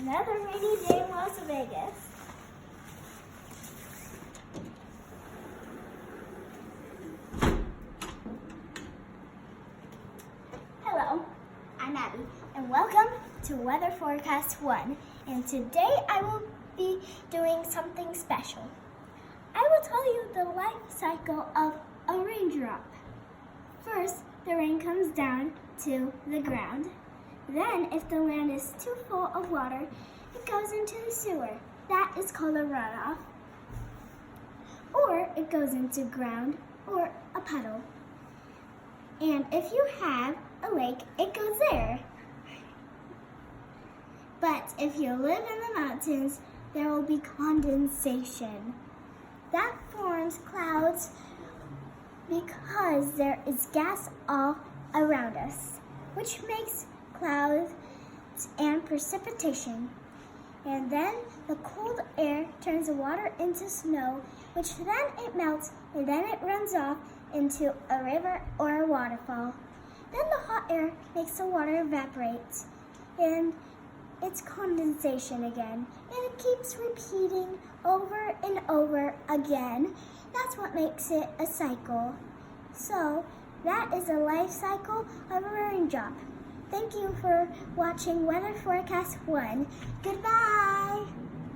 Another rainy day in Las Vegas. Hello, I'm Abby, and welcome to Weather Forecast 1. And today I will be doing something special. I will tell you the life cycle of a raindrop. First, the rain comes down to the ground. Then, if the land is too full of water, it goes into the sewer. That is called a runoff. Or it goes into ground or a puddle. And if you have a lake, it goes there. But if you live in the mountains, there will be condensation. That forms clouds because there is gas all around us, which makes clouds and precipitation. And then the cold air turns the water into snow, which then it melts and then it runs off into a river or a waterfall. Then the hot air makes the water evaporate, and it's condensation again. And it keeps repeating over and over again. That's what makes it a cycle. So that is the life cycle of a raindrop. Thank you for watching Weather Forecast 1. Goodbye!